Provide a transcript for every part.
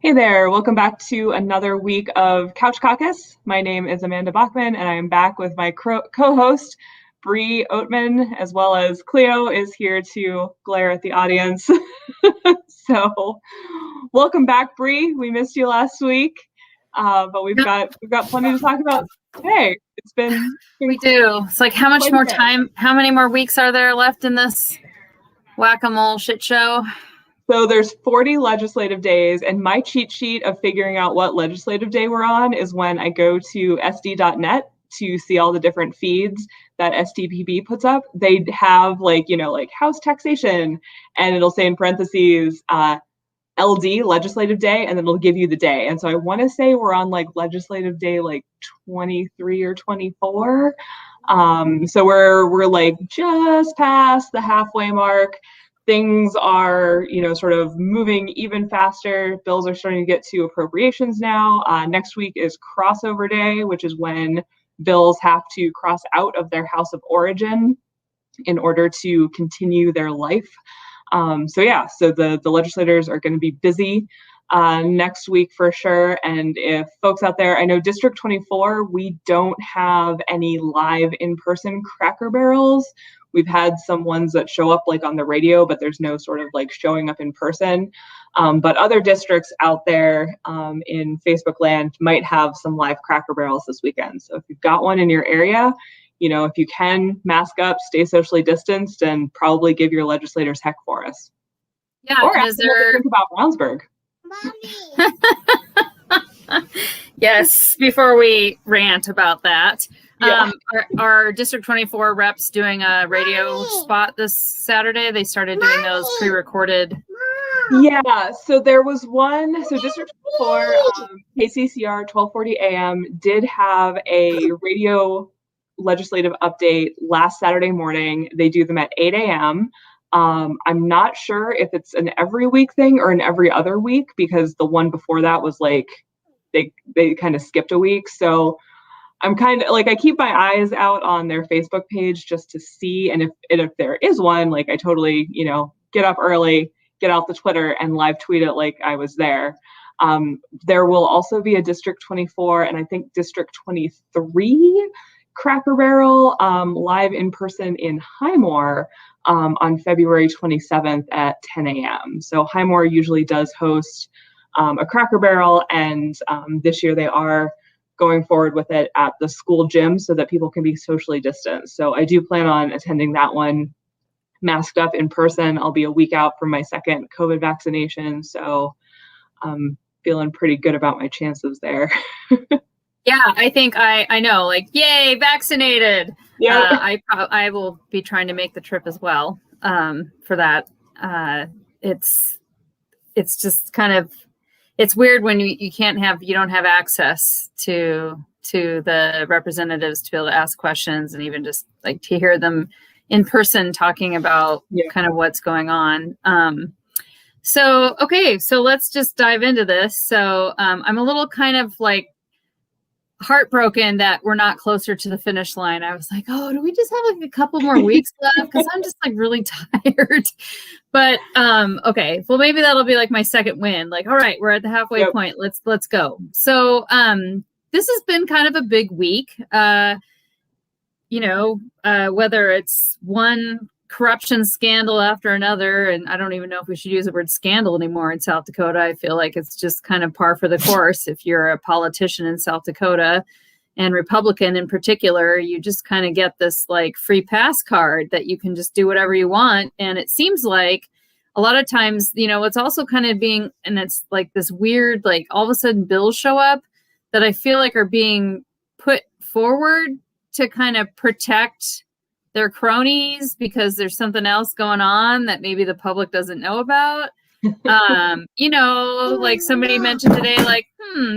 Hey there, welcome back to another week of Couch Caucus. My name is Amanda Bachman, and I am back with my co-host, Bree Oatman, as well as Cleo is here to glare at the audience. So, welcome back, Bree. We missed you last week, but we've got plenty to talk about today. It's been we do. It's like how much more time? How many more weeks are there left in this whack-a-mole shit show? So there's 40 legislative days, and my cheat sheet of figuring out what legislative day we're on is when I go to sd.net to see all the different feeds that STPB puts up. They have like House taxation, and it'll say in parentheses LD, legislative day, and then it'll give you the day. And so I want to say we're on like legislative day like 23 or 24. So we're like just past the halfway mark. Things are, sort of moving even faster. Bills are starting to get to appropriations now. Next week is crossover day, which is when bills have to cross out of their house of origin in order to continue their life. So the legislators are going to be busy next week for sure. And if folks out there, I know District 24, we don't have any live in-person Cracker Barrels. We've had some ones that show up like on the radio, but there's no sort of like showing up in person. But other districts out there in Facebook land might have some live Cracker Barrels this weekend. So if you've got one in your area, if you can, mask up, stay socially distanced, and probably give your legislators heck for us. Yeah, or ask them what they think about Brownsburg. Yes, before we rant about that. Yeah. Our District 24 reps doing a radio spot this Saturday? They started doing those pre-recorded. Yeah, so there was one. So District 24, KCCR 1240 AM did have a radio legislative update last Saturday morning. They do them at 8 a.m. I'm not sure if it's an every week thing or an every other week, because the one before that was like they kind of skipped a week. So I'm kind of like, I keep my eyes out on their Facebook page just to see. And if there is one, like I totally, get up early, get out the Twitter and live tweet it like I was there. There will also be a District 24 and I think District 23 Cracker Barrel live in person in Highmore on February 27th at 10 a.m. So Highmore usually does host a Cracker Barrel, and this year they are going forward with it at the school gym so that people can be socially distanced. So I do plan on attending that one masked up in person. I'll be a week out from my second COVID vaccination, so I'm feeling pretty good about my chances there. Yeah, I think I know, like, yay, vaccinated. Yeah. I will be trying to make the trip as well for that. It's just kind of, it's weird when you don't have access to the representatives to be able to ask questions and even just like to hear them in person talking about kind of what's going on. So let's just dive into this. So I'm a little kind of like heartbroken that we're not closer to the finish line. I was like, oh, do we just have like a couple more weeks left? Because I'm just like really tired. But okay, well maybe that'll be like my second win. Like, all right, we're at the halfway point. Let's go. So this has been kind of a big week. Whether it's one corruption scandal after another, and I don't even know if we should use the word scandal anymore in South Dakota. I feel like it's just kind of par for the course. If you're a politician in South Dakota, and Republican in particular, you just kind of get this like free pass card that you can just do whatever you want. And it seems like a lot of times, it's also kind of being, and it's like this weird, like all of a sudden bills show up that I feel like are being put forward to kind of protect their cronies because there's something else going on that maybe the public doesn't know about. Like somebody mentioned today, like,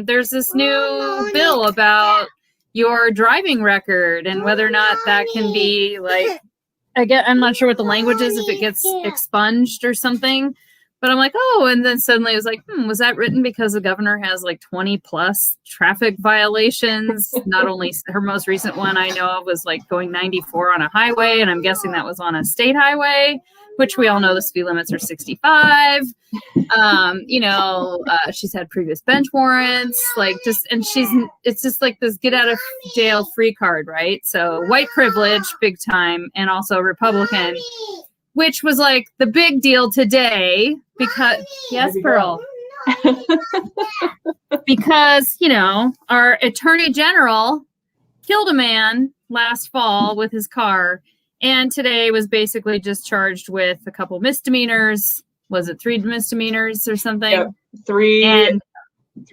there's this new bill about your driving record and whether or not that can be like, again, I'm not sure what the language is, if it gets expunged or something. But I'm like, oh, and then suddenly it was like, was that written because the governor has like 20 plus traffic violations? Not only her most recent one I know of was like going 94 on a highway, and I'm guessing that was on a state highway. which we all know the speed limits are 65. She's had previous bench warrants, it's just like this get out of jail free card, right? So white privilege, big time, and also Republican, which was like the big deal today because, yes, Pearl. Because, our attorney general killed a man last fall with his car, and today was basically just charged with a couple misdemeanors. Was it 3 misdemeanors or something? Yep. Three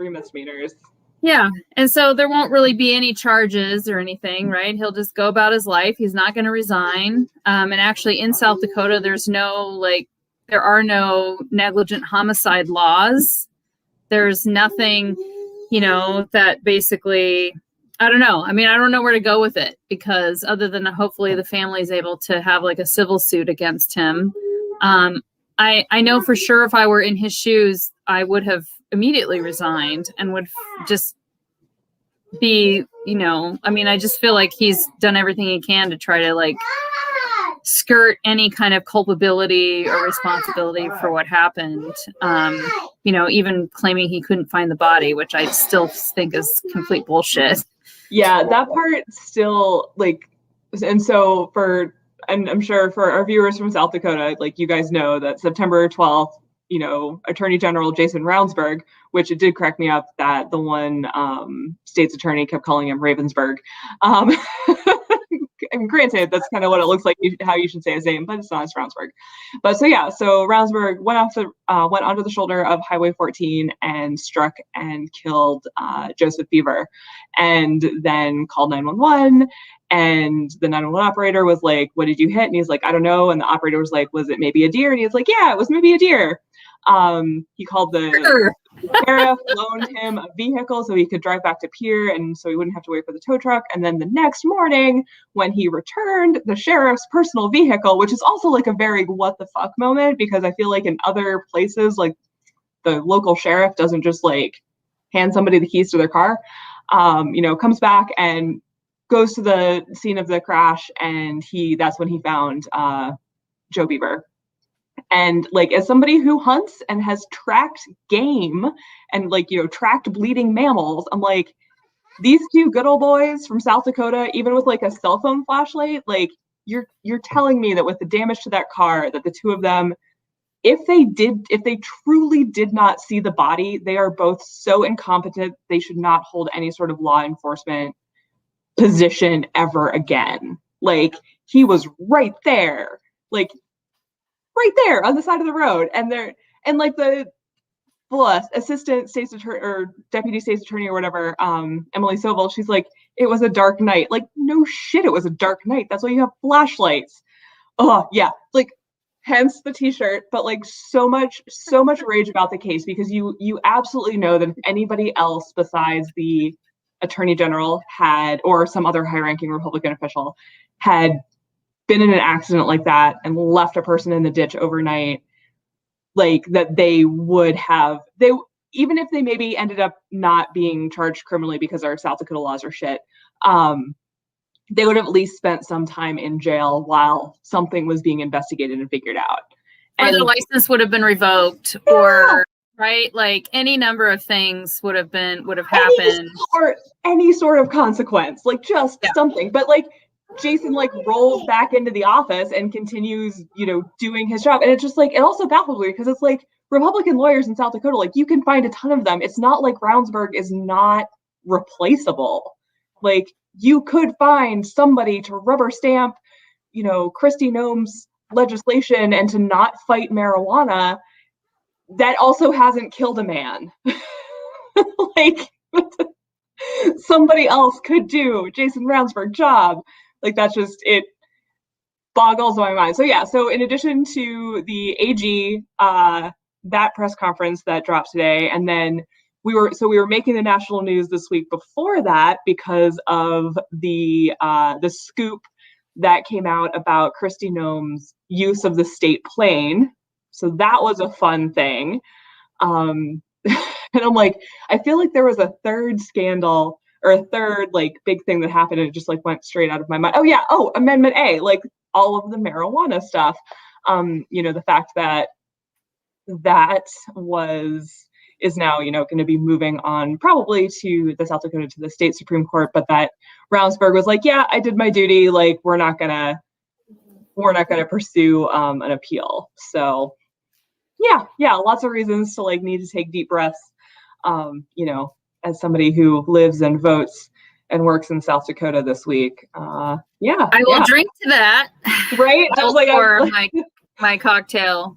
misdemeanors. Yeah. And so there won't really be any charges or anything, right? He'll just go about his life. He's not going to resign. And actually in South Dakota, there are no negligent homicide laws. There's nothing, that basically, I don't know. I mean, I don't know where to go with it, because other than hopefully the family is able to have like a civil suit against him. I know for sure if I were in his shoes, I would have immediately resigned and would just be, I just feel like he's done everything he can to try to like skirt any kind of culpability or responsibility for what happened. Even claiming he couldn't find the body, which I still think is complete bullshit. Yeah, that part still and so I'm sure for our viewers from South Dakota, like you guys know that September 12th, Attorney General Jason Ravnsborg, which it did crack me up that the one state's attorney kept calling him Ravensburg. I mean, granted, that's kind of what it looks like, how you should say his name, but it's not, it's Ravnsborg. But so Ravnsborg went onto the shoulder of Highway 14 and struck and killed Joseph Beaver, and then called 911. And the 911 operator was like, "What did you hit?" And he's like, "I don't know." And the operator was like, "Was it maybe a deer?" And he's like, "Yeah, it was maybe a deer." He called the sheriff, loaned him a vehicle so he could drive back to Pierre, and so he wouldn't have to wait for the tow truck. And then the next morning, when he returned the sheriff's personal vehicle, which is also like a very what the fuck moment, because I feel like in other places, like the local sheriff doesn't just like hand somebody the keys to their car, comes back and goes to the scene of the crash, and that's when he found Joe Beaver. And like, as somebody who hunts and has tracked game and tracked bleeding mammals, I'm like, these two good old boys from South Dakota, even with like a cell phone flashlight, like you're telling me that with the damage to that car, that the two of them, if they truly did not see the body, they are both so incompetent, they should not hold any sort of law enforcement position ever again. Like, he was right there on the side of the road, and the assistant state's attorney or deputy state's attorney or whatever, Emily Sobel, she's like, "It was a dark night." Like, no shit, it was a dark night. That's why you have flashlights. Oh yeah, like, hence the t-shirt. But like, so much rage about the case, because you absolutely know that if anybody else besides the attorney general or some other high-ranking Republican official had been in an accident like that and left a person in the ditch overnight, like, that they even if they maybe ended up not being charged criminally because our South Dakota laws are shit, they would have at least spent some time in jail while something was being investigated and figured out. Or their license would have been revoked, or right, like any number of things would have happened, or any sort of consequence, like just something. But like, Jason like rolls back into the office and continues, doing his job. And it's just like, it also baffles me, because it's like, Republican lawyers in South Dakota, like, you can find a ton of them. It's not like Ravnsborg is not replaceable. Like, you could find somebody to rubber stamp, Kristi Noem's legislation and to not fight marijuana that also hasn't killed a man. Like, somebody else could do Jason Ravnsborg's job. Like, that's just, it boggles my mind. So yeah, so in addition to the AG, that press conference that dropped today, and then we were making the national news this week before that because of the scoop that came out about Kristi Noem's use of the state plane. So that was a fun thing. And I'm like, I feel like there was a third scandal or a third like big thing that happened, and it just like went straight out of my mind. Oh yeah, Amendment A, like all of the marijuana stuff. The fact that is now, going to be moving on probably to the South Dakota to the state Supreme Court, but that Brownsburg was like, yeah, I did my duty. Like, we're not gonna pursue an appeal. So yeah, lots of reasons to like need to take deep breaths. As somebody who lives and votes and works in South Dakota this week. I will drink to that. Right? I was like, for my cocktail.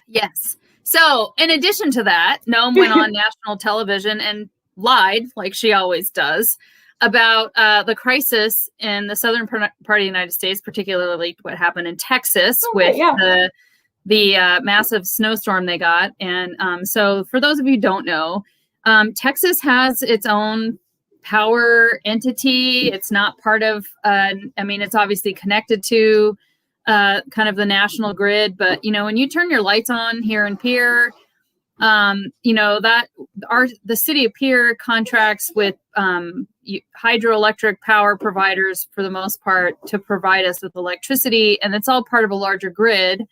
Yes. So in addition to that, Noam went on national television and lied, like she always does, about the crisis in the southern part of the United States, particularly what happened in Texas with the massive snowstorm they got. And so for those of you who don't know, Texas has its own power entity. It's not part of, it's obviously connected to kind of the national grid. But, when you turn your lights on here in Pierre, the city of Pierre contracts with hydroelectric power providers for the most part to provide us with electricity. And it's all part of a larger grid.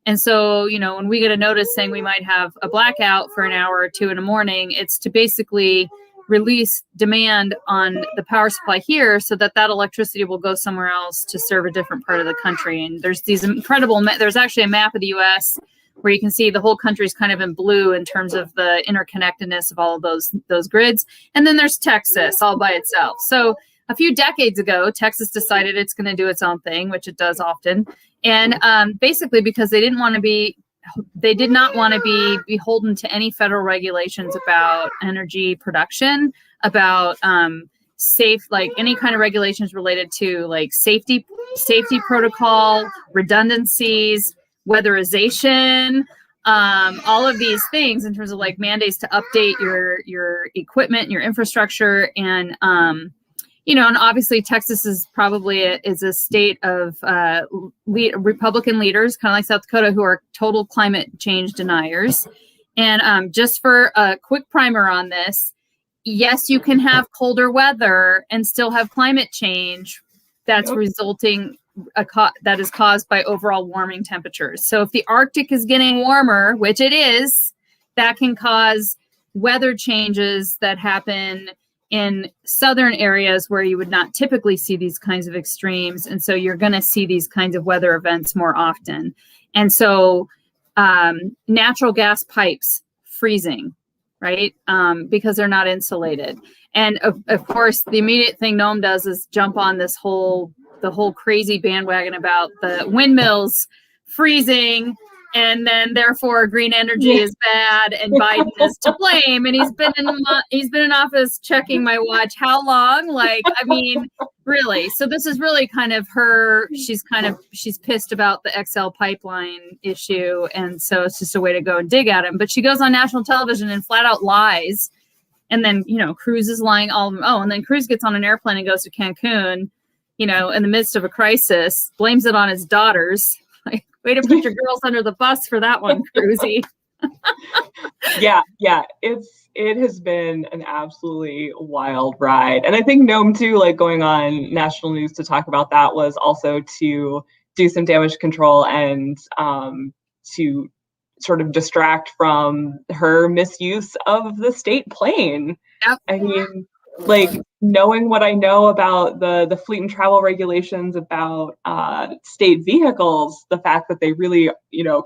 And so, when we get a notice saying we might have a blackout for an hour or two in the morning, it's to basically release demand on the power supply here so that electricity will go somewhere else to serve a different part of the country. And there's these there's actually a map of the U.S. where you can see the whole country is kind of in blue in terms of the interconnectedness of all of those grids. And then there's Texas all by itself. So a few decades ago, Texas decided it's going to do its own thing, which it does often. And basically because they did not want to be beholden to any federal regulations about energy production, about safe, like any kind of regulations related to like safety protocol, redundancies, weatherization, all of these things in terms of like mandates to update your equipment and your infrastructure. And and obviously Texas is probably is a state of Republican leaders, kind of like South Dakota, who are total climate change deniers. And just for a quick primer on this, yes, you can have colder weather and still have climate change that's that is caused by overall warming temperatures. So if the Arctic is getting warmer, which it is, that can cause weather changes that happen in southern areas where you would not typically see these kinds of extremes. And so you're going to see these kinds of weather events more often. And so natural gas pipes freezing, right? Because they're not insulated. And of course, the immediate thing Noam does is jump on the whole crazy bandwagon about the windmills freezing, and then therefore green energy is bad and Biden is to blame. And he's been in office checking my watch. How long? Really. So this is really kind of her. She's pissed about the XL pipeline issue. And so it's just a way to go and dig at him. But she goes on national television and flat out lies. And then, Cruz is lying and then Cruz gets on an airplane and goes to Cancun, in the midst of a crisis, blames it on his daughters. Like, way to put your girls under the bus for that one, Cruzy. Yeah. It has been an absolutely wild ride. And I think Noam too, like going on national news to talk about that was also to do some damage control and to sort of distract from her misuse of the state plane. Yep. I mean, like knowing what I know about the fleet and travel regulations about state vehicles, the fact that they really,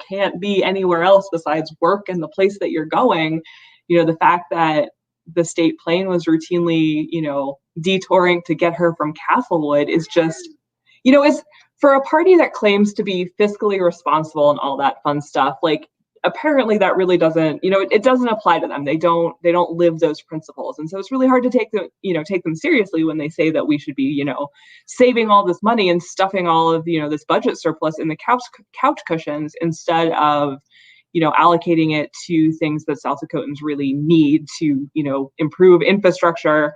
can't be anywhere else besides work and the place that you're going, the fact that the state plane was routinely, detouring to get her from Castlewood is just, is for a party that claims to be fiscally responsible and all that fun stuff, like apparently that really doesn't, it doesn't apply to them. They don't live those principles. And so it's really hard to take them seriously when they say that we should be, saving all this money and stuffing all of, this budget surplus in the couch cushions instead of, allocating it to things that South Dakotans really need to, improve infrastructure,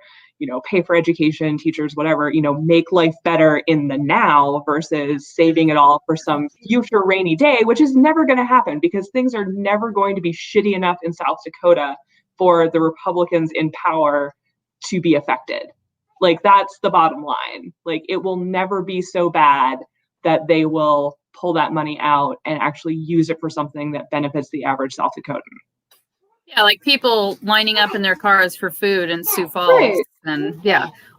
pay for education, teachers, whatever, make life better in the now versus saving it all for some future rainy day, which is never going to happen because things are never going to be shitty enough in South Dakota for the Republicans in power to be affected. Like, that's the bottom line. Like, it will never be so bad that they will pull that money out and actually use it for something that benefits the average South Dakotan. Yeah, like people lining up in their cars for food in Sioux Falls, Right. and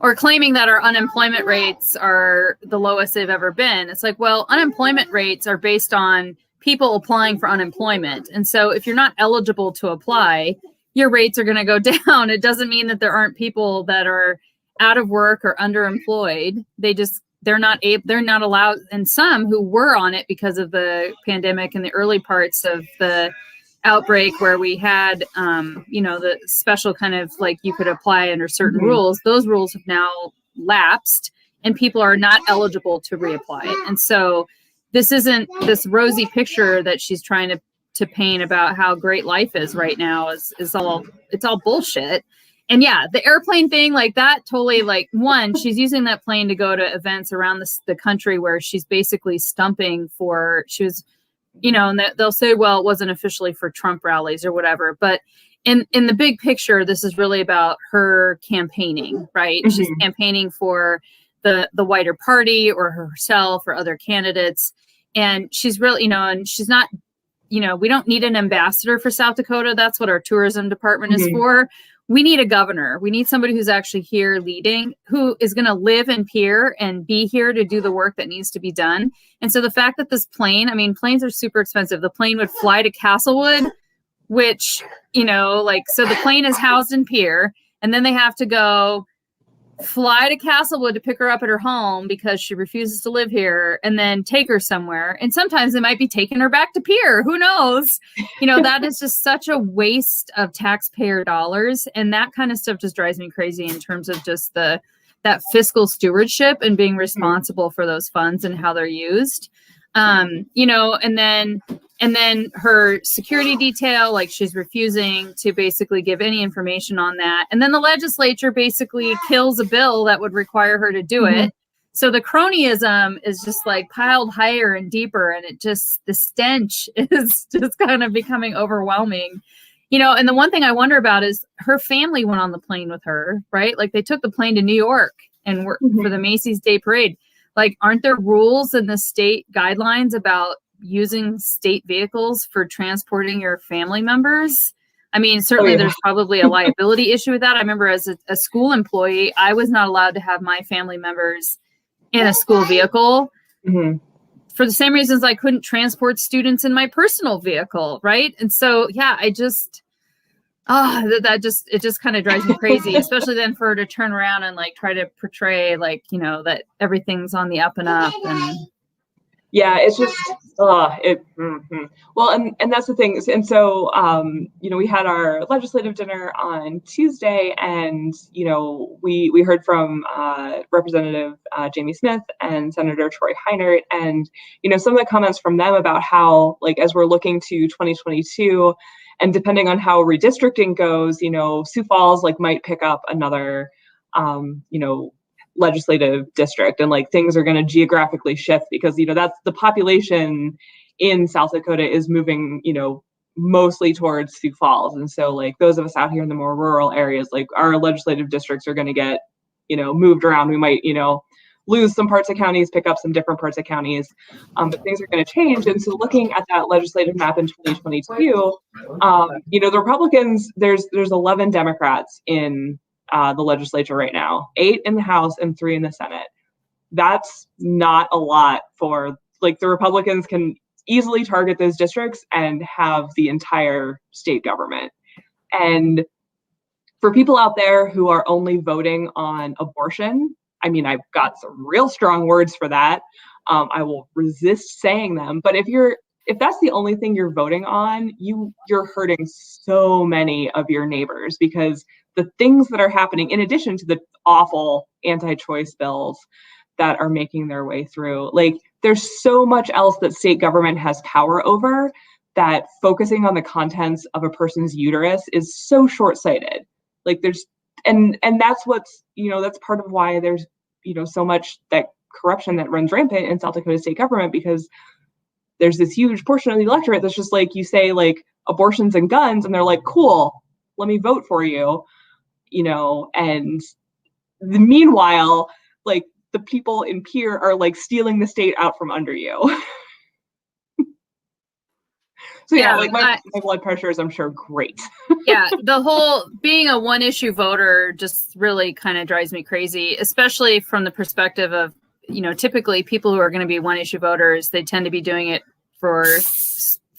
or claiming that our unemployment rates are the lowest they've ever been. It's like, well, unemployment rates are based on people applying for unemployment. And so if you're not eligible to apply, your rates are going to go down. It doesn't mean that there aren't people that are out of work or underemployed. They're not allowed, and some who were on it because of the pandemic and the early parts of the outbreak where we had the special kind of like you could apply under certain rules. Those rules have now lapsed and people are not eligible to reapply. And so this isn't this rosy picture that she's trying to paint about how great life is right now is all bullshit. And yeah, the airplane thing, like that, totally, like, one, she's using that plane to go to events around the country where she's basically stumping for, she was, and they'll say, well, it wasn't officially for Trump rallies or whatever. But in the big picture, this is really about her campaigning, right? Mm-hmm. She's campaigning for the whiter party or herself or other candidates. And she's really, and she's not, we don't need an ambassador for South Dakota. That's what our tourism department is for. We need a governor. We need somebody who's actually here leading, who is going to live in Pierre and be here to do the work that needs to be done. And so the fact that this plane, planes are super expensive. The plane would fly to Castlewood, which, so the plane is housed in Pierre, and then they have to go fly to Castlewood to pick her up at her home because she refuses to live here, and then take her somewhere. And sometimes they might be taking her back to Pierre. Who knows? That is just such a waste of taxpayer dollars. And that kind of stuff just drives me crazy in terms of just that fiscal stewardship and being responsible for those funds and how they're used. And then her security detail, like she's refusing to basically give any information on that. And then the legislature basically kills a bill that would require her to do it. So the cronyism is just like piled higher and deeper. And the stench is just kind of becoming overwhelming. And the one thing I wonder about is her family went on the plane with her, right? Like they took the plane to New York and worked for the Macy's Day Parade. Like, aren't there rules in the state guidelines about using state vehicles for transporting your family members? Certainly there's probably a liability issue with that. I remember as a school employee, I was not allowed to have my family members in a school vehicle for the same reasons I couldn't transport students in my personal vehicle. Right. And so, yeah, it just kind of drives me crazy, especially then for her to turn around and like try to portray like, that everything's on the up and up. And yeah, it's just, well, and that's the thing. And so, we had our legislative dinner on Tuesday, and, we heard from Representative Jamie Smith and Senator Troy Heinert, and, some of the comments from them about how, like, as we're looking to 2022, and depending on how redistricting goes, Sioux Falls, like, might pick up another, legislative district, and like things are going to geographically shift because that's the population in South Dakota is moving mostly towards Sioux Falls, and so like those of us out here in the more rural areas, like our legislative districts are going to get moved around. We might lose some parts of counties, pick up some different parts of counties, but things are going to change. And so looking at that legislative map in 2022, the Republicans, there's 11 Democrats in the legislature right now, 8 in the House and 3 in the Senate. That's not a lot for, like, the Republicans can easily target those districts and have the entire state government. And for people out there who are only voting on abortion, I've got some real strong words for that. I will resist saying them, but if that's the only thing you're voting on, you're hurting so many of your neighbors, because the things that are happening, in addition to the awful anti-choice bills that are making their way through, like, there's so much else that state government has power over that focusing on the contents of a person's uterus is so short-sighted. Like, and that's what's, that's part of why there's, so much that corruption that runs rampant in South Dakota state government, because there's this huge portion of the electorate that's just like, you say like abortions and guns, and they're like, cool, let me vote for you, and meanwhile, like, the people in Pierre are like stealing the state out from under you. So yeah, like my blood pressure is, I'm sure, great. Yeah, the whole being a one issue voter just really kind of drives me crazy, especially from the perspective of, typically people who are going to be one issue voters, they tend to be doing it for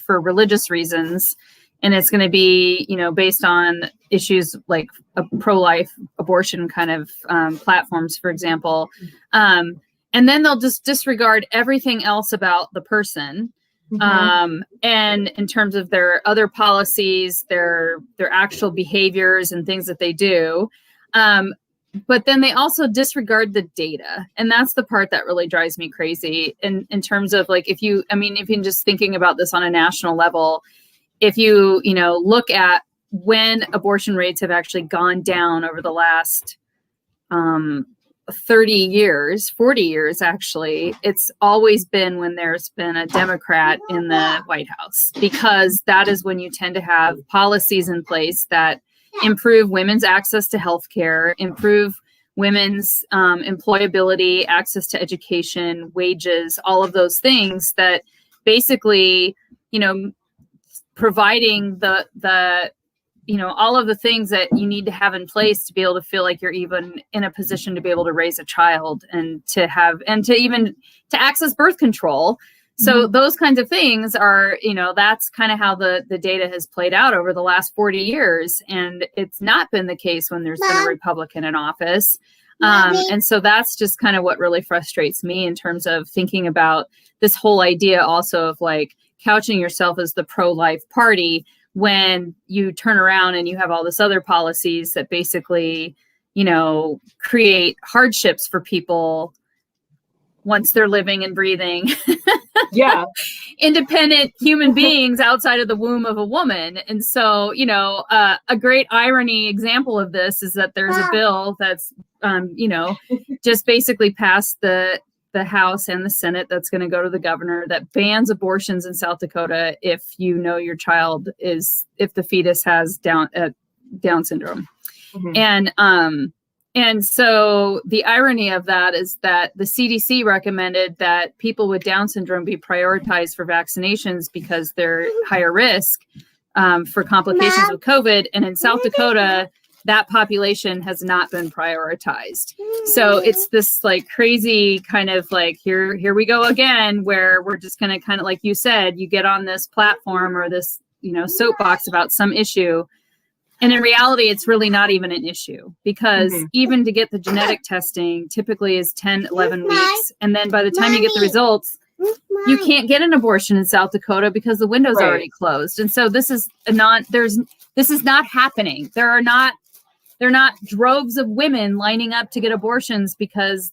religious reasons. And it's going to be, based on issues like a pro-life abortion kind of platforms, for example. And then they'll just disregard everything else about the person. And in terms of their other policies, their actual behaviors and things that they do. But then they also disregard the data. And that's the part that really drives me crazy in terms of like, if you're just thinking about this on a national level, if you, look at when abortion rates have actually gone down over the last 30 years, 40 years, actually, it's always been when there's been a Democrat in the White House, because that is when you tend to have policies in place that improve women's access to healthcare, improve women's employability, access to education, wages, all of those things that basically, providing the all of the things that you need to have in place to be able to feel like you're even in a position to be able to raise a child and to access birth control. So those kinds of things are, that's kind of how the data has played out over the last 40 years. And it's not been the case when there's been a Republican in office. And so that's just kind of what really frustrates me in terms of thinking about this whole idea also of like couching yourself as the pro-life party when you turn around and you have all this other policies that basically, create hardships for people once they're living and breathing. Yeah. Independent human beings outside of the womb of a woman. And so, a great irony example of this is that there's a bill that's, just basically passed the House and the Senate that's going to go to the governor that bans abortions in South Dakota if your child if the fetus has Down syndrome. And so the irony of that is that the CDC recommended that people with Down syndrome be prioritized for vaccinations because they're higher risk for complications with COVID. And in South Dakota, that population has not been prioritized. So it's this like crazy kind of like, here we go again, where we're just going to kind of, like you said, you get on this platform or this, soapbox about some issue. And in reality, it's really not even an issue because even to get the genetic testing typically is 10, 11 weeks. And then by the time you get the results, you can't get an abortion in South Dakota because the window's already closed. And so this is not happening. They're not droves of women lining up to get abortions because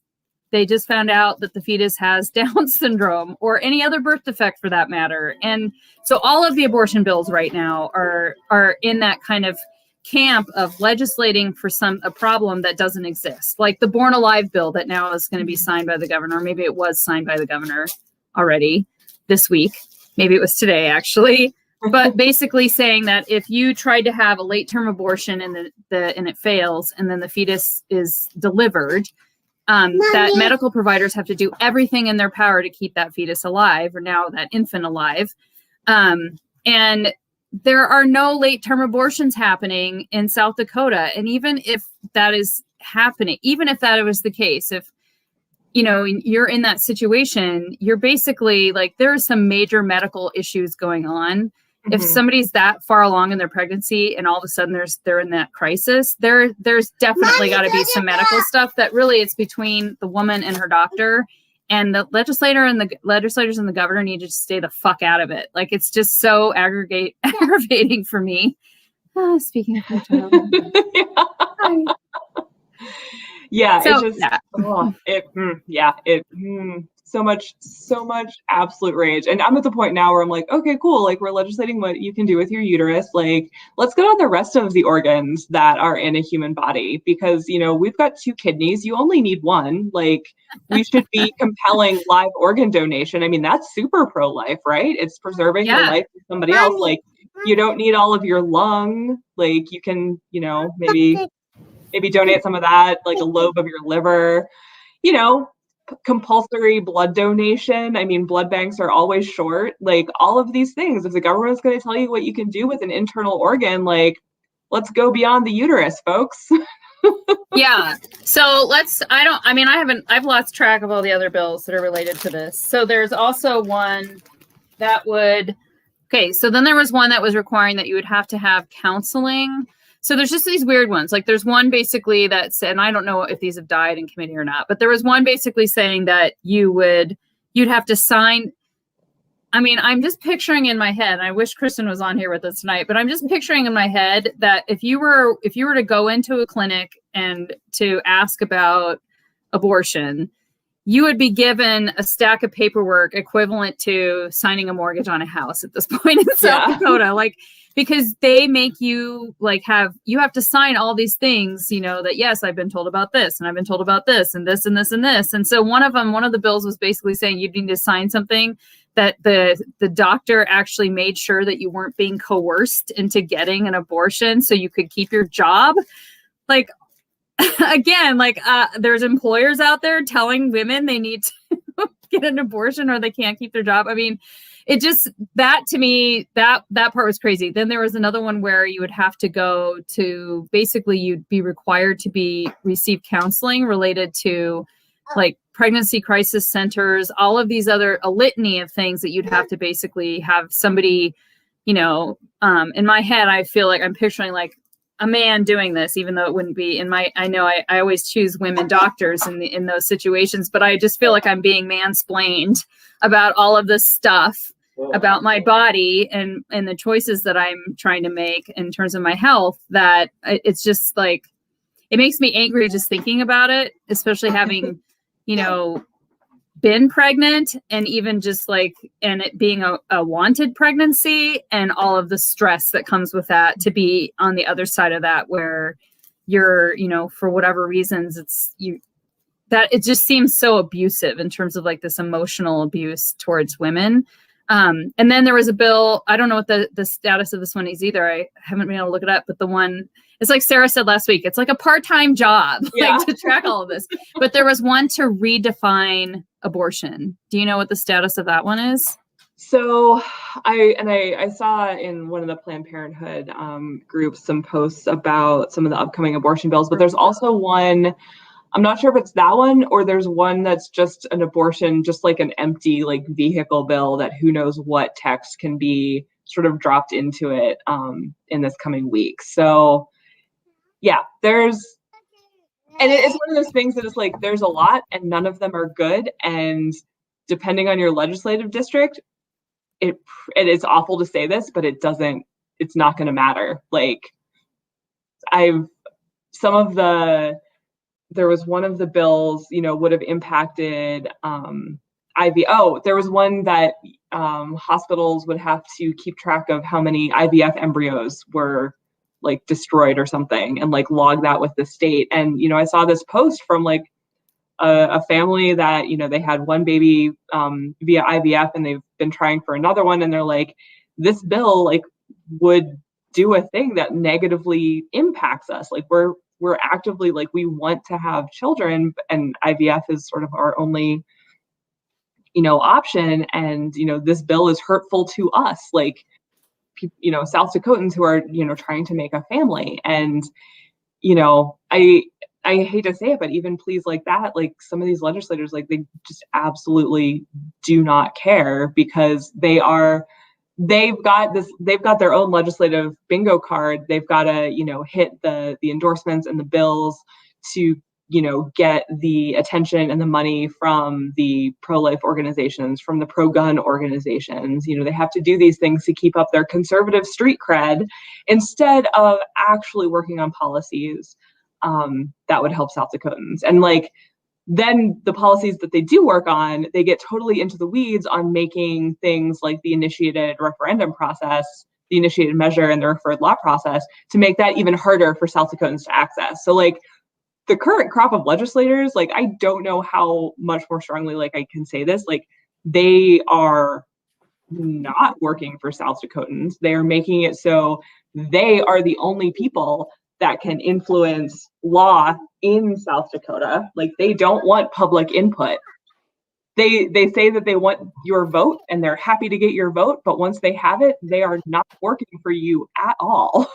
they just found out that the fetus has Down syndrome or any other birth defect for that matter. And so all of the abortion bills right now are in that kind of camp of legislating for a problem that doesn't exist. Like the Born Alive bill that now is going to be signed by the governor. Maybe it was signed by the governor already this week. Maybe it was today, actually. But basically saying that if you tried to have a late term abortion and it fails and then the fetus is delivered, that medical providers have to do everything in their power to keep that fetus alive or now that infant alive. And there are no late term abortions happening in South Dakota. And even if that is happening, even if that was the case, if you're in that situation, you're basically like, there are some major medical issues going on. If somebody's that far along in their pregnancy and all of a sudden they're in that crisis, there's definitely got to be some medical stuff that really it's between the woman and her doctor, and the legislators and the governor need to just stay the fuck out of it. Like it's just so aggravating for me. Speaking of my child. Yeah. So, it's just, so much absolute rage. And I'm at the point now where I'm like, okay, cool. Like we're legislating what you can do with your uterus. Like, let's go on the rest of the organs that are in a human body because, we've got 2 kidneys. You only need 1. Like we should be compelling live organ donation. I mean, that's super pro-life, right? It's preserving the life of somebody else. Like you don't need all of your lung. Like you can, maybe donate some of that, like a lobe of your liver, compulsory blood donation. I mean, blood banks are always short. Like, all of these things, if the government is going to tell you what you can do with an internal organ, like, let's go beyond the uterus, folks. Yeah. So I've lost track of all the other bills that are related to this. So there's also one that so then there was one that was requiring that you would have to have counseling. So there's just these weird ones. Like, there's one basically that said, and I don't know if these have died in committee or not, but there was one basically saying that you'd have to sign. I mean, I'm just picturing in my head, and I wish Kristen was on here with us tonight, but I'm just picturing in my head that if you were to go into a clinic and to ask about abortion, you would be given a stack of paperwork equivalent to signing a mortgage on a house at this point in South Dakota. Like, because they make you you have to sign all these things, that, yes, I've been told about this and I've been told about this and this and this and this. And so one of the bills was basically saying you need to sign something that the doctor actually made sure that you weren't being coerced into getting an abortion so you could keep your job. Like, again, there's employers out there telling women they need to get an abortion or they can't keep their job. I mean, it just, that to me, that part was crazy. Then there was another one where you would have to go to, basically you'd be required to receive counseling related to like pregnancy crisis centers, all of these a litany of things that you'd have to basically have somebody, in my head, I feel like I'm picturing like a man doing this, even though it wouldn't be I always choose women doctors in those situations, but I just feel like I'm being mansplained about all of this stuff about my body and the choices that I'm trying to make in terms of my health, that it's just like, it makes me angry just thinking about it, especially having, been pregnant and even just and it being a wanted pregnancy and all of the stress that comes with that, to be on the other side of that, where you're, for whatever reasons, it just seems so abusive in terms of like this emotional abuse towards women. And then there was a bill, I don't know what the status of this one is either. I haven't been able to look it up, but the one, it's like Sarah said last week, it's like a part-time job to track all of this. But there was one to redefine abortion. Do you know what the status of that one is? So I saw in one of the Planned Parenthood groups some posts about some of the upcoming abortion bills, but there's also one, I'm not sure if it's that one or there's one that's just an abortion, just like an empty like vehicle bill that who knows what text can be sort of dropped into it in this coming week. So yeah, it's one of those things that is like, there's a lot and none of them are good. And depending on your legislative district, it is awful to say this, but it's not going to matter. Like there was one of the bills, would have impacted there was one that hospitals would have to keep track of how many IVF embryos were like destroyed or something and like log that with the state. And, I saw this post from like a family that, they had one baby via IVF and they've been trying for another one. And they're like, this bill like would do a thing that negatively impacts us. Like we're actively like, we want to have children and IVF is sort of our only, option. And, this bill is hurtful to us. Like, South Dakotans who are, trying to make a family. And, I hate to say it, but even pleas like that, like some of these legislators, like they just absolutely do not care because they've got their own legislative bingo card. They've got to, hit the endorsements and the bills to, get the attention and the money from the pro-life organizations, from the pro-gun organizations. They have to do these things to keep up their conservative street cred instead of actually working on policies that would help South Dakotans. And like, then the policies that they do work on, they get totally into the weeds on making things like the initiated referendum process, the initiated measure and the referred law process to make that even harder for South Dakotans to access. So like the current crop of legislators, like, I don't know how much more strongly, like I can say this, like they are not working for South Dakotans. They are making it so they are the only people that can influence law in South Dakota. Like they don't want public input. they say that they want your vote and they're happy to get your vote, but once they have it, they are not working for you at all.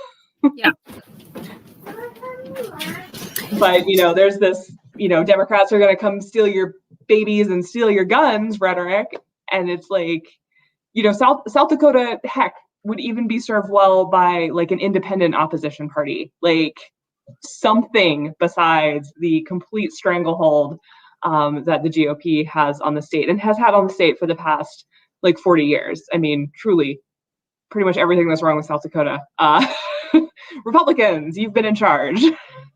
Yeah. But, there's this, Democrats are going to come steal your babies and steal your guns rhetoric. And it's like, South Dakota, heck, would even be served well by like an independent opposition party, like something besides the complete stranglehold that the GOP has on the state and has had on the state for the past like 40 years. I mean, truly, pretty much everything that's wrong with South Dakota. Republicans, you've been in charge.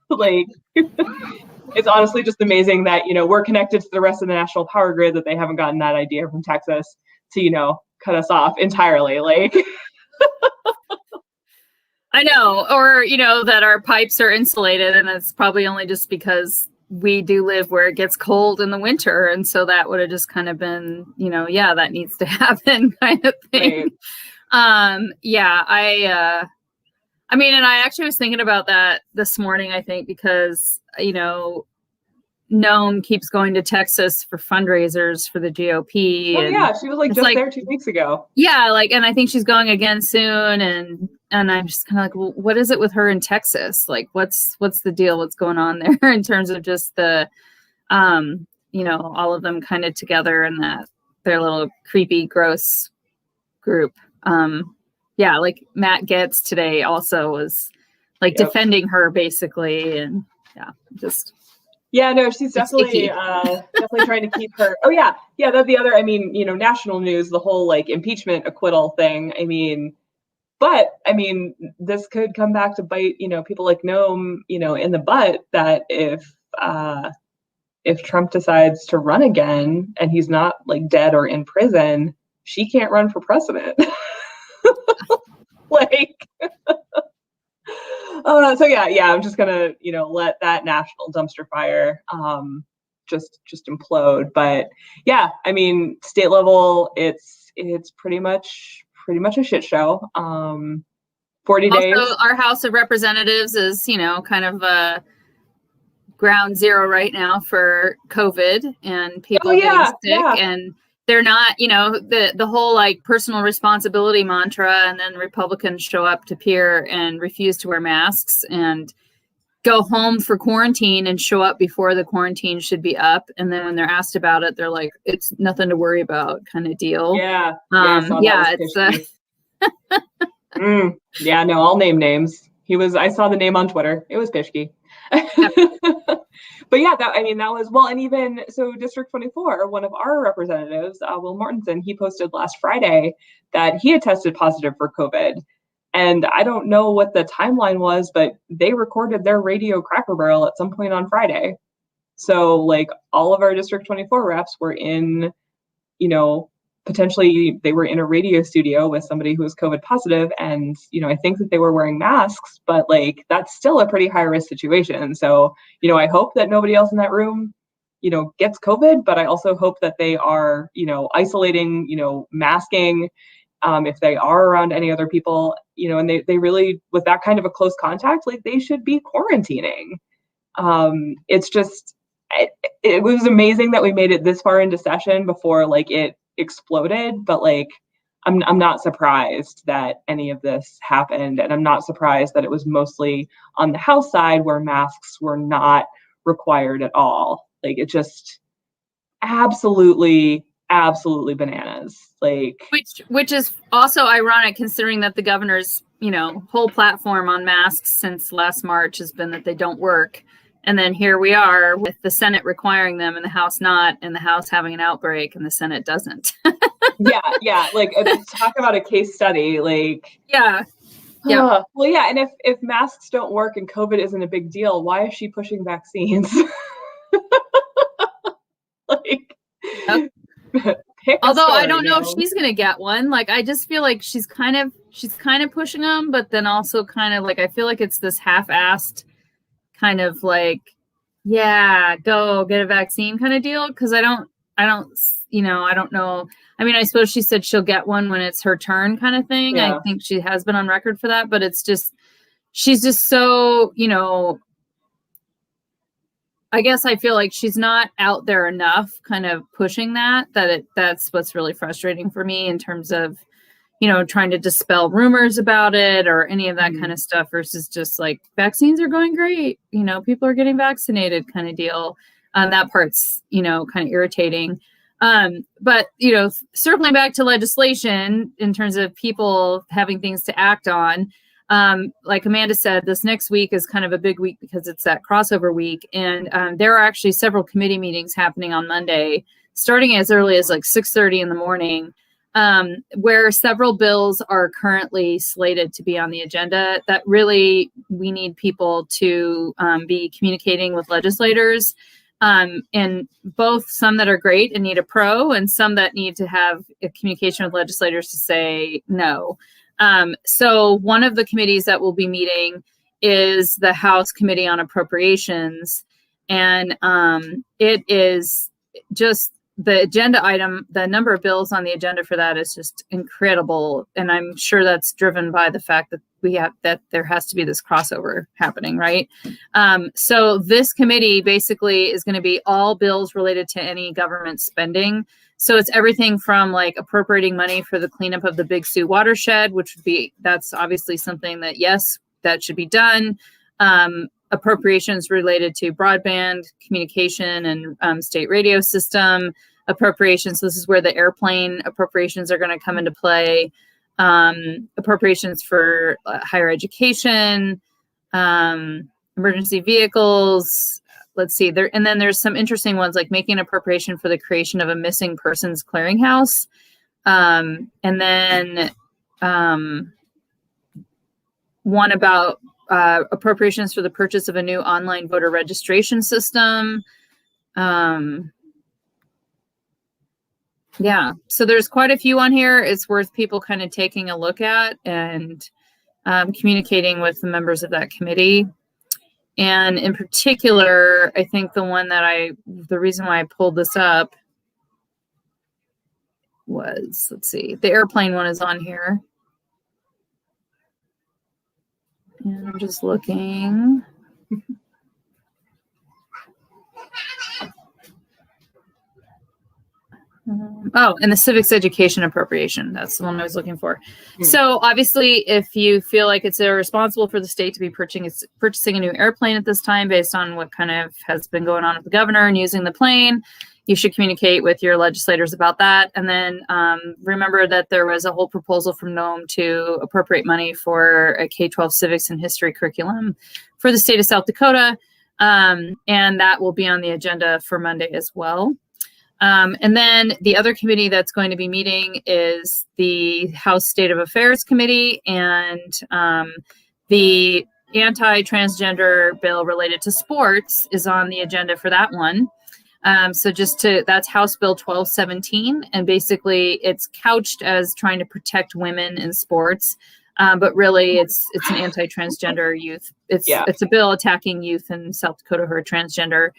Like, it's honestly just amazing that, we're connected to the rest of the national power grid, that they haven't gotten that idea from Texas to, cut us off entirely. Like, I know, or, that our pipes are insulated, and it's probably only just because we do live where it gets cold in the winter. And so that would have just kind of been, yeah, that needs to happen kind of thing. Right. I mean, and I actually was thinking about that this morning, I think, because, Noam keeps going to Texas for fundraisers for the GOP. Oh, yeah. She was just there 2 weeks ago. Yeah. And I think she's going again soon. And I'm just kind of like, well, what is it with her in Texas? Like, what's the deal? What's going on there in terms of just the, all of them kind of together in their little creepy, gross group. Yeah, like Matt Gaetz today also was like defending her basically, and no, she's definitely trying to keep her. Oh yeah, that's the other. I mean, national news, the whole like impeachment acquittal thing. I mean, this could come back to bite people like Noam in the butt. That if Trump decides to run again and he's not like dead or in prison, she can't run for president. Like, I'm just gonna let that national dumpster fire just implode. But yeah, I mean, state level, it's pretty much a shit show. 40 days. Also, our House of Representatives is kind of ground zero right now for COVID and people getting sick and. They're not, the whole like personal responsibility mantra, and then Republicans show up to Pierre and refuse to wear masks and go home for quarantine and show up before the quarantine should be up. And then when they're asked about it, they're like, it's nothing to worry about kind of deal. Yeah. It's yeah, no, I'll name names. I saw the name on Twitter. It was Pischke. But yeah, that was, well, and even so District 24, one of our representatives, Will Mortensen, he posted last Friday that he had tested positive for COVID. And I don't know what the timeline was, but they recorded their radio Cracker Barrel at some point on Friday. So like all of our District 24 reps were in, potentially they were in a radio studio with somebody who was COVID positive. And, I think that they were wearing masks, but like, that's still a pretty high risk situation. So, I hope that nobody else in that room, gets COVID, but I also hope that they are, isolating, masking, if they are around any other people, and they really, with that kind of a close contact, like they should be quarantining. It's just, it was amazing that we made it this far into session before like it exploded, but like I'm not surprised that any of this happened, and I'm not surprised that it was mostly on the House side where masks were not required at all. Like it just absolutely bananas. Like which is also ironic considering that the governor's whole platform on masks since last March has been that they don't work. And then here we are with the Senate requiring them and the House not, and the House having an outbreak and the Senate doesn't. Yeah. Like talk about a case study. Like, yeah. Well, yeah. And if masks don't work and COVID isn't a big deal, why is she pushing vaccines? Like, although I don't know if she's going to get one. Like, I just feel like she's kind of pushing them, but then also kind of like, I feel like it's this half-assed kind of like, yeah, go get a vaccine kind of deal. Cause I don't know. I mean, I suppose she said she'll get one when it's her turn kind of thing. Yeah. I think she has been on record for that, but it's just, she's just so, I guess I feel like she's not out there enough kind of pushing that's what's really frustrating for me in terms of, trying to dispel rumors about it or any of that kind of stuff versus just like vaccines are going great, people are getting vaccinated kind of deal. That part's, kind of irritating. But, circling back to legislation in terms of people having things to act on, like Amanda said, this next week is kind of a big week because it's that crossover week. And there are actually several committee meetings happening on Monday, starting as early as like 6:30 in the morning, where several bills are currently slated to be on the agenda that really we need people to be communicating with legislators. And both some that are great and need a pro and some that need to have a communication with legislators to say no. So one of the committees that will be meeting is the House Committee on Appropriations. And it is just the agenda item, the number of bills on the agenda for that is just incredible. And I'm sure that's driven by the fact that there has to be this crossover happening, right? So this committee basically is going to be all bills related to any government spending. So it's everything from like appropriating money for the cleanup of the Big Sioux watershed, that's obviously something that, yes, that should be done. Appropriations related to broadband communication and state radio system appropriations. This is where the airplane appropriations are going to come into play. Appropriations for higher education, emergency vehicles. Let's see there. And then there's some interesting ones like making an appropriation for the creation of a missing persons clearinghouse. And then one about appropriations for the purchase of a new online voter registration system. Yeah, so there's quite a few on here. It's worth people kind of taking a look at and communicating with the members of that committee. And in particular, I think the reason why I pulled this up was, let's see, the airplane one is on here. And I'm just looking. And the civics education appropriation. That's the one I was looking for. So obviously, if you feel like it's irresponsible for the state to be purchasing a new airplane at this time based on what kind of has been going on with the governor and using the plane, you should communicate with your legislators about that. And then remember that there was a whole proposal from NOAM to appropriate money for a K-12 civics and history curriculum for the state of South Dakota. And that will be on the agenda for Monday as well. And then the other committee that's going to be meeting is the House State of Affairs Committee, and the anti-transgender bill related to sports is on the agenda for that one. That's House Bill 1217, and basically it's couched as trying to protect women in sports, but really it's an anti-transgender youth. It's a bill attacking youth in South Dakota who are transgender,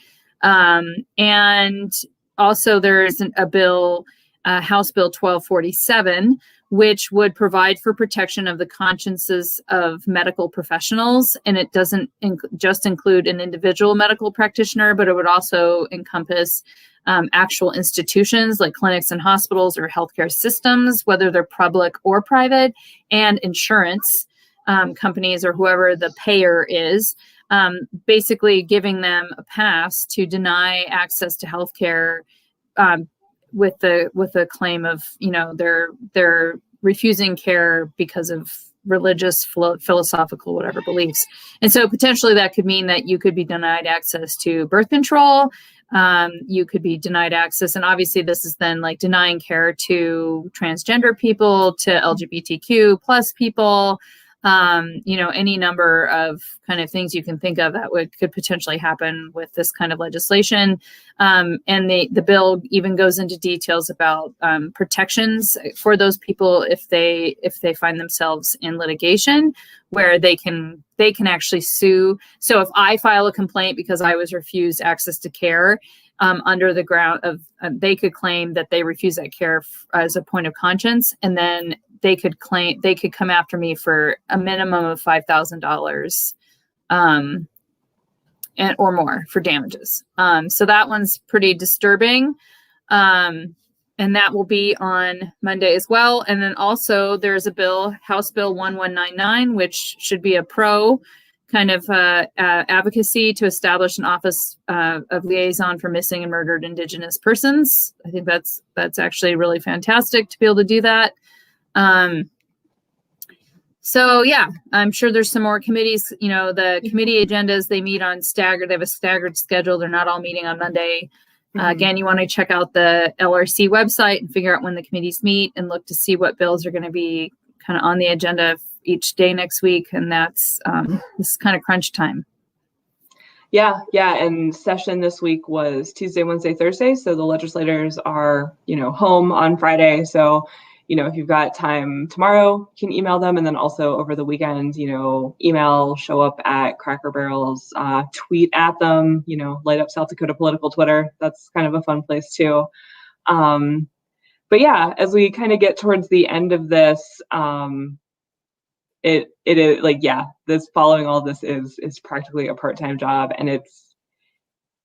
and also, there's a bill, House Bill 1247, which would provide for protection of the consciences of medical professionals. And it doesn't just include an individual medical practitioner, but it would also encompass actual institutions like clinics and hospitals or healthcare systems, whether they're public or private, and insurance companies or whoever the payer is. Basically giving them a pass to deny access to healthcare with the claim of, they're refusing care because of religious, philosophical, whatever beliefs. And so potentially that could mean that you could be denied access to birth control. You could be denied access. And obviously this is then like denying care to transgender people, to LGBTQ plus people, any number of kind of things you can think of that could potentially happen with this kind of legislation. And the bill even goes into details about protections for those people if they find themselves in litigation where they can actually sue. So if I file a complaint because I was refused access to care under the ground of, they could claim that they refuse that care as a point of conscience, and then they could come after me for a minimum of $5,000. and or more for damages. So that one's pretty disturbing. And that will be on Monday as well. And then also there's a bill, House Bill 1199, which should be a pro kind of advocacy to establish an office of liaison for missing and murdered Indigenous persons. I think that's actually really fantastic to be able to do that. So yeah, I'm sure there's some more committees. You know, the committee agendas, they meet on staggered. They have a staggered schedule. They're not all meeting on Monday. Again, you want to check out the LRC website and figure out when the committees meet and look to see what bills are going to be kind of on the agenda each day next week. And that's this is kind of crunch time. Yeah. And session this week was Tuesday, Wednesday, Thursday. So the legislators are, home on Friday. So, if you've got time tomorrow, you can email them. And then also over the weekend, email, show up at Cracker Barrel's, tweet at them, light up South Dakota political Twitter. That's kind of a fun place too. But yeah, as we kind of get towards the end of this, it is like, this following all this is practically a part-time job. And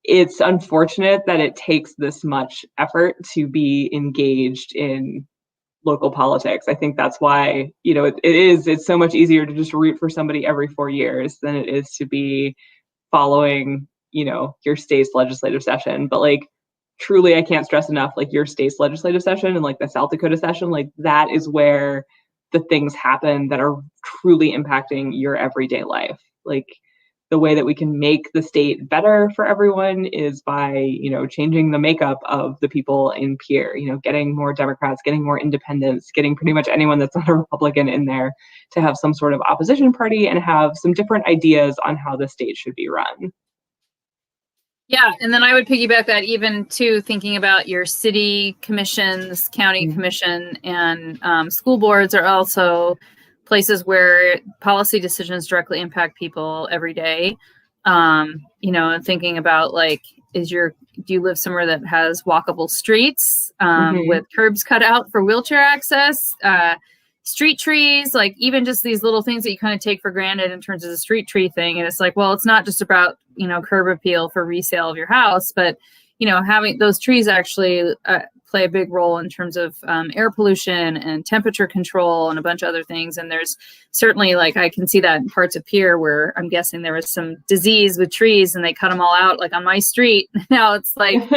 it's unfortunate that it takes this much effort to be engaged in local politics. I think that's why, it's so much easier to just root for somebody every 4 years than it is to be following, your state's legislative session. But like, truly, I can't stress enough, like your state's legislative session and like the South Dakota session, like that is where the things happen that are truly impacting your everyday life. Like the way that we can make the state better for everyone is by, changing the makeup of the people in Pierre, getting more Democrats, getting more independents, getting pretty much anyone that's not a Republican in there to have some sort of opposition party and have some different ideas on how the state should be run. Yeah, and then I would piggyback that even to thinking about your city commissions, county commission, and school boards are also places where policy decisions directly impact people every day. And thinking about like, do you live somewhere that has walkable streets with curbs cut out for wheelchair access, street trees, like even just these little things that you kind of take for granted in terms of the street tree thing. And it's like, well, it's not just about, curb appeal for resale of your house, but, having those trees actually play a big role in terms of air pollution and temperature control and a bunch of other things. And there's certainly like, I can see that in parts of Pierre where I'm guessing there was some disease with trees and they cut them all out, like on my street. Now it's like,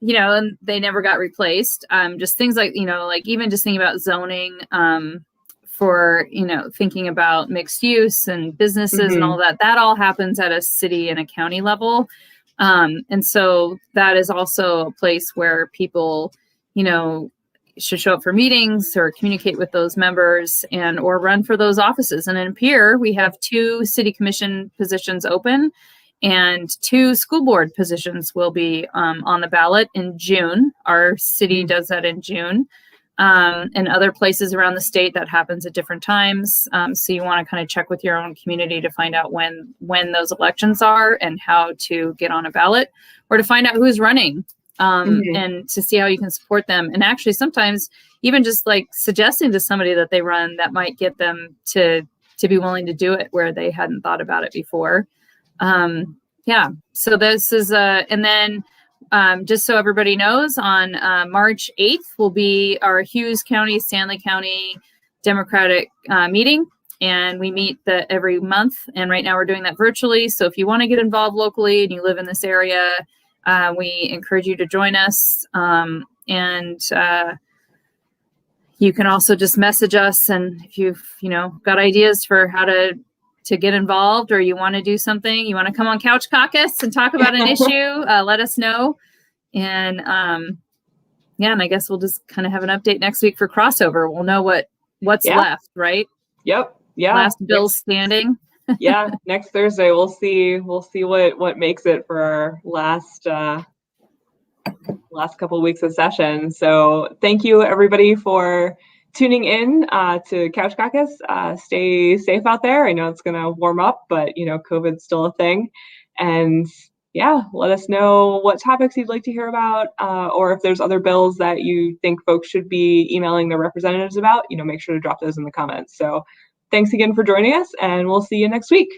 and they never got replaced. Just things like, like even just thinking about zoning for, thinking about mixed use and businesses and all that all happens at a city and a county level. And so that is also a place where people, should show up for meetings or communicate with those members or run for those offices. And in Pierre, we have 2 city commission positions open and 2 school board positions will be on the ballot in June. Our city does that in June. And other places around the state that happens at different times. So you want to kind of check with your own community to find out when those elections are and how to get on a ballot or to find out who's running and to see how you can support them. And actually sometimes even just like suggesting to somebody that they run, that might get them to be willing to do it where they hadn't thought about it before. So this is and then just so everybody knows, on March 8th will be our Hughes County, Stanley County Democratic meeting. And we meet every month. And right now we're doing that virtually. So if you want to get involved locally and you live in this area, we encourage you to join us. And you can also just message us. And if you've, got ideas for how to get involved or you want to do something, you want to come on Couch Caucus and talk about an issue, let us know. And and I guess we'll just kind of have an update next week for crossover. We'll know what's left, right? Yep. Yeah. Last bill standing. Next Thursday we'll see what makes it for our last couple of weeks of session. So thank you everybody for tuning in to Couch Caucus. Stay safe out there. I know it's going to warm up, but COVID's still a thing. And let us know what topics you'd like to hear about, or if there's other bills that you think folks should be emailing their representatives about, make sure to drop those in the comments. So thanks again for joining us, and we'll see you next week.